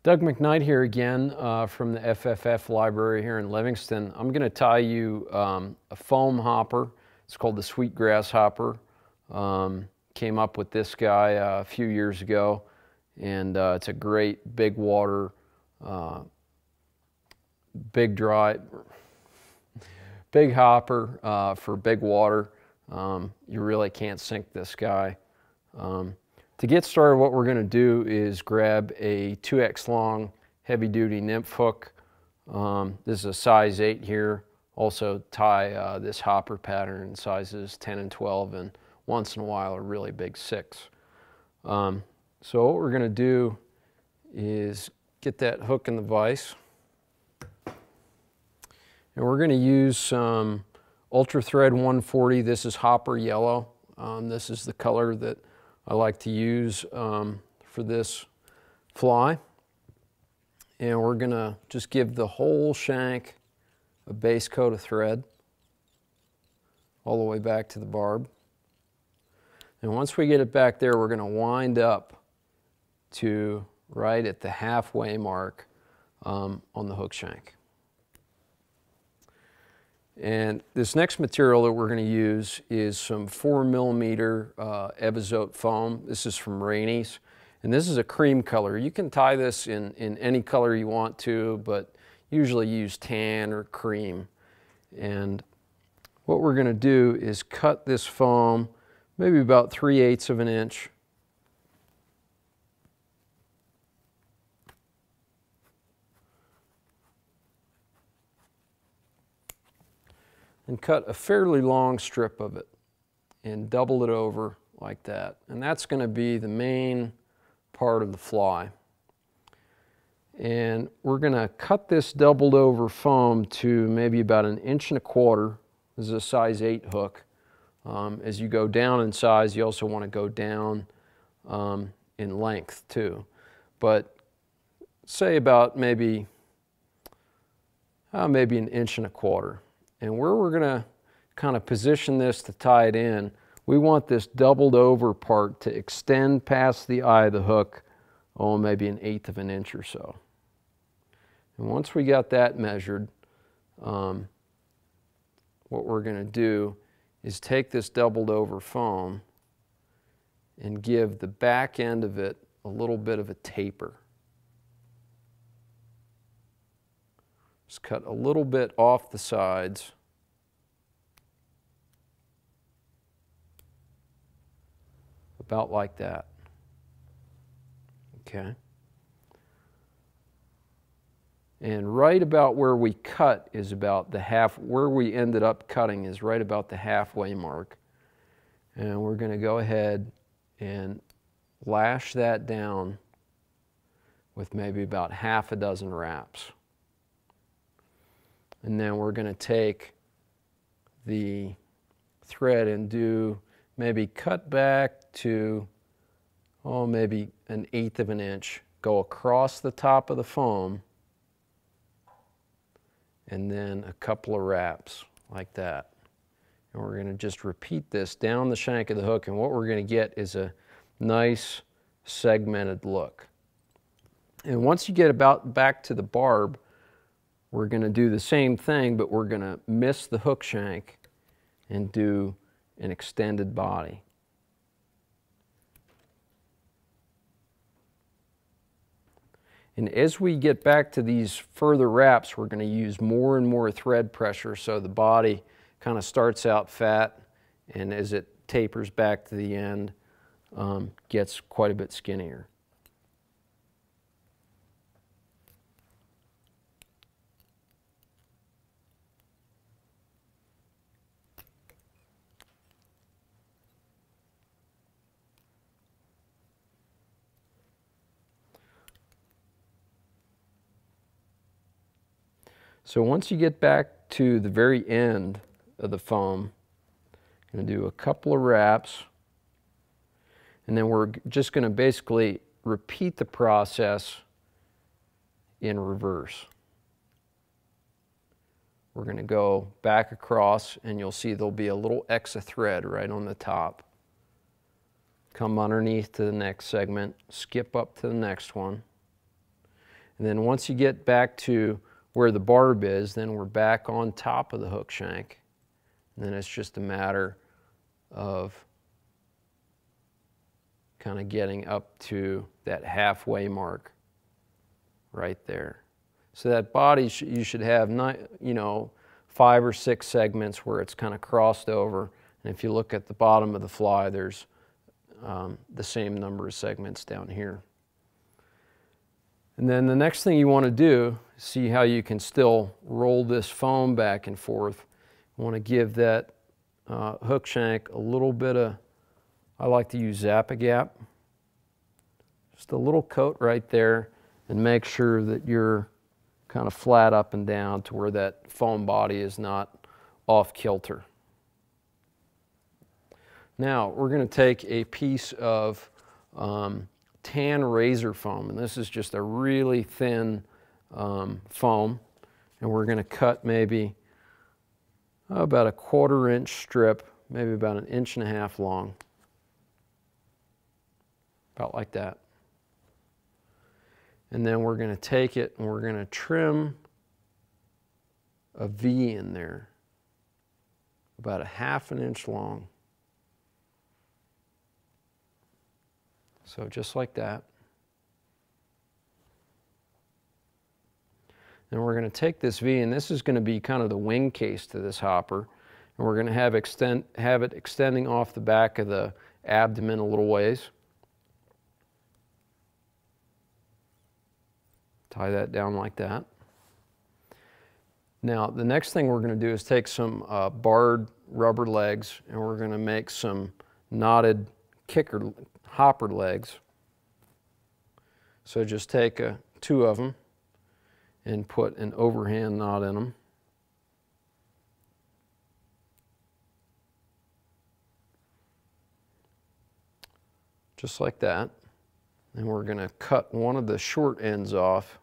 Doug McKnight here again from the FFF library here in Livingston. I'm going to tie you a foam hopper. It's called the Sweetgrass hopper. Came up with this guy a few years ago, and it's a great big water, big hopper for big water. You really can't sink this guy. To get started, what we're going to do is grab a 2X long heavy-duty nymph hook. This is a size 8 here. Also tie this hopper pattern in sizes 10 and 12, and once in a while a really big 6. So what we're going to do is get that hook in the vise. And we're going to use some Ultra Thread 140. This is Hopper Yellow. This is the color that I like to use for this fly. And we're going to just give the whole shank a base coat of thread all the way back to the barb. And once we get it back there, we're going to wind up to right at the halfway mark on the hook shank. And this next material that we're going to use is some 4mm Epazote Foam. This is from Rainey's, and this is a cream color. You can tie this in any color you want to, but usually use tan or cream. And what we're going to do is cut this foam maybe about 3/8 of an inch. And cut a fairly long strip of it and double it over like that. And that's going to be the main part of the fly. And we're going to cut this doubled over foam to maybe about 1.25 inches. This is a size 8 hook. As you go down in size, you also want to go down in length too. But say about maybe 1.25 inches. And where we're going to kind of position this to tie it in, we want this doubled over part to extend past the eye of the hook, maybe 1/8 of an inch or so. And once we got that measured, what we're going to do is take this doubled over foam and give the back end of it a little bit of a taper. Just cut a little bit off the sides. About like that. Okay. And right about where we cut is about the where we ended up cutting is right about the halfway mark. And we're going to go ahead and lash that down with maybe about 6 wraps. And then we're going to take the thread and do maybe cut back to, maybe 1/8 of an inch. Go across the top of the foam and then a couple of wraps like that. And we're going to just repeat this down the shank of the hook, and what we're going to get is a nice segmented look. And once you get about back to the barb, we're going to do the same thing, but we're going to miss the hook shank and do an extended body. And as we get back to these further wraps, we're going to use more and more thread pressure, so the body kind of starts out fat, and as it tapers back to the end, gets quite a bit skinnier. So once you get back to the very end of the foam, I'm going to do a couple of wraps, and then we're just going to basically repeat the process in reverse. We're going to go back across, and you'll see there'll be a little X of thread right on the top. Come underneath to the next segment, skip up to the next one, And then once you get back to where the barb is, then we're back on top of the hook shank. And then it's just a matter of kind of getting up to that halfway mark right there. So that body, you should have, you know, 5 or 6 segments where it's kind of crossed over. And if you look at the bottom of the fly, there's the same number of segments down here. And then the next thing you want to do, see how you can still roll this foam back and forth. You want to give that hook shank a little bit of, I like to use Zap-A-Gap. Just a little coat right there, and make sure that you're kind of flat up and down to where that foam body is not off kilter. Now we're going to take a piece of tan razor foam, and this is just a really thin foam, and we're going to cut maybe about a 1/4 inch strip, maybe about 1.5 inches long, about like that. And then we're going to take it and we're going to trim a V in there, about 1/2 inch long. So just like that. Then we're going to take this V, and this is going to be kind of the wing case to this hopper, and we're going to have it extending off the back of the abdomen a little ways. Tie that down like that. Now the next thing we're going to do is take some barred rubber legs, and we're going to make some knotted hopper legs. So just take 2 of them and put an overhand knot in them. Just like that. And we're going to cut one of the short ends off.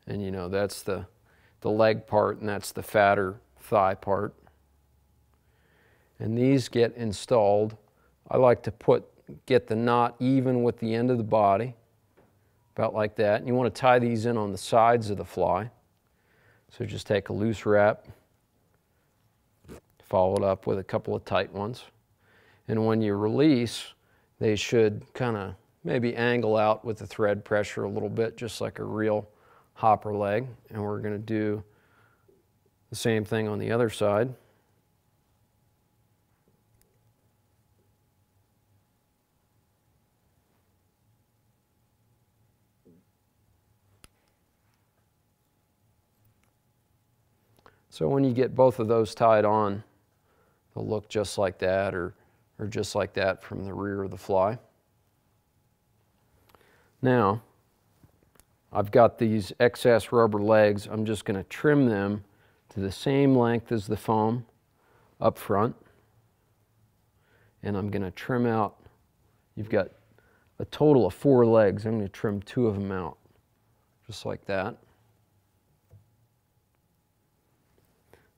And you know, that's the leg part, and that's the fatter thigh part. And these get installed. I like to get the knot even with the end of the body, about like that. And you want to tie these in on the sides of the fly. So just take a loose wrap, follow it up with a couple of tight ones. And when you release, they should kind of maybe angle out with the thread pressure a little bit, just like a real hopper leg. And we're going to do the same thing on the other side. So when you get both of those tied on, they'll look just like that, or just like that from the rear of the fly. Now, I've got these excess rubber legs. I'm just going to trim them to the same length as the foam up front. And I'm going to trim out, you've got a total of 4 legs. I'm going to trim 2 of them out, just like that.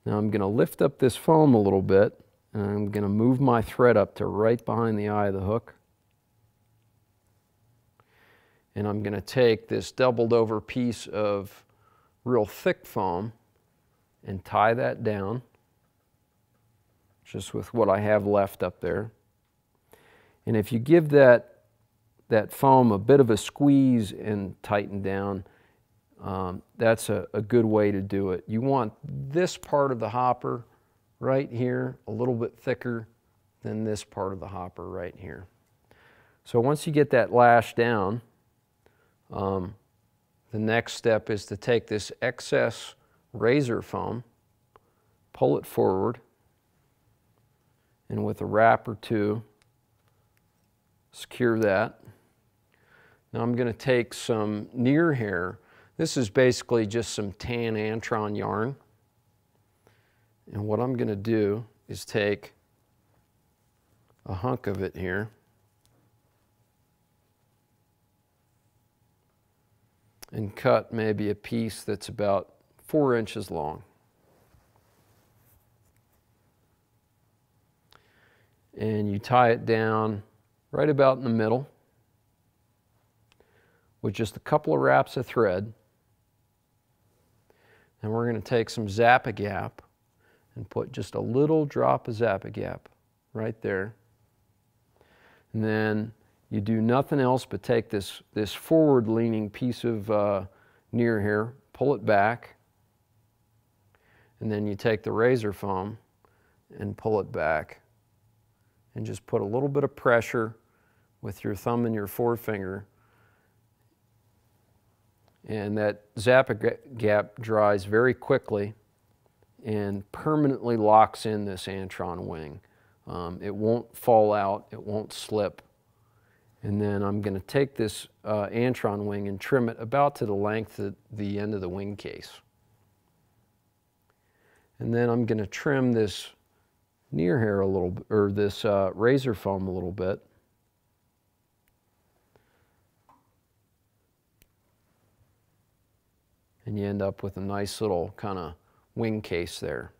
Now I'm going to lift up this foam a little bit, and I'm going to move my thread up to right behind the eye of the hook. And I'm going to take this doubled over piece of real thick foam and tie that down, just with what I have left up there. And if you give that foam a bit of a squeeze and tighten down, that's a good way to do it. You want this part of the hopper right here a little bit thicker than this part of the hopper right here. So once you get that lash down, the next step is to take this excess razor foam, pull it forward, and with a wrap or 2, secure that. Now I'm going to take some near hair. This is basically just some tan antron yarn. And what I'm going to do is take a hunk of it here and cut maybe a piece that's about 4 inches long. And you tie it down right about in the middle with just a couple of wraps of thread. And we're going to take some Zap-A-Gap and put just a little drop of Zap-A-Gap right there. And then you do nothing else but take this forward-leaning piece of near here, pull it back, and then you take the razor foam and pull it back, and just put a little bit of pressure with your thumb and your forefinger, and that Zap-A-Gap dries very quickly and permanently locks in this antron wing. It won't fall out, it won't slip. And then I'm going to take this antron wing and trim it about to the length of the end of the wing case. And then I'm going to trim this near hair a little bit, or this razor foam a little bit. And you end up with a nice little kind of wing case there.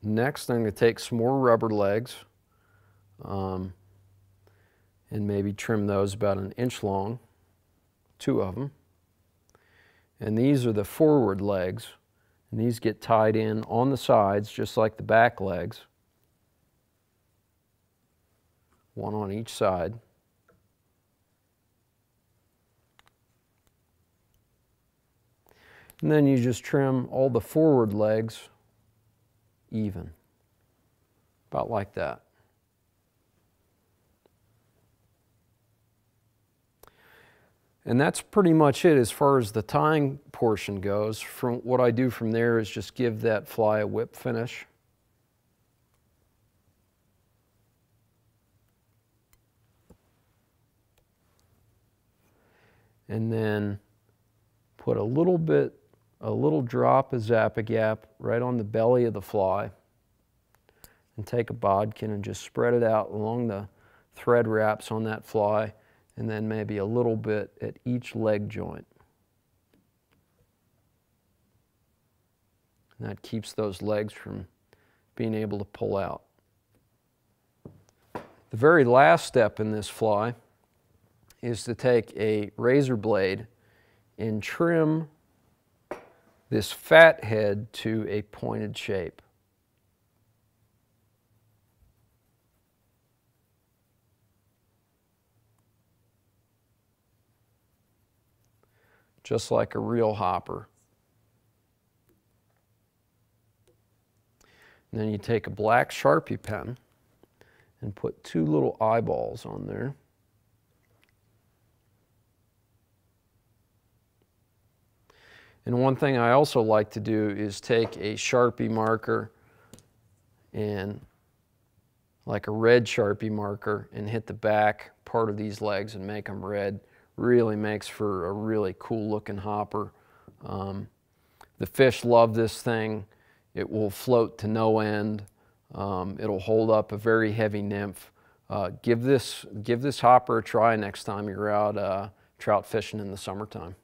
Next, I'm going to take some more rubber legs and maybe trim those about 1 inch long, 2 of them. And these are the forward legs, and these get tied in on the sides just like the back legs, one on each side. And then you just trim all the forward legs even, about like that. And that's pretty much it as far as the tying portion goes. From what I do from there is just give that fly a whip finish. And then put a little drop of Zap-A-Gap right on the belly of the fly, and take a bodkin and just spread it out along the thread wraps on that fly, and then maybe a little bit at each leg joint. And that keeps those legs from being able to pull out. The very last step in this fly is to take a razor blade and trim this fat head to a pointed shape. Just like a real hopper. And then you take a black Sharpie pen and put 2 little eyeballs on there. And one thing I also like to do is take a Sharpie marker, and like a red Sharpie marker, and hit the back part of these legs and make them red. Really makes for a really cool looking hopper. The fish love this thing. It will float to no end. It'll hold up a very heavy nymph. Give this hopper a try next time you're out trout fishing in the summertime.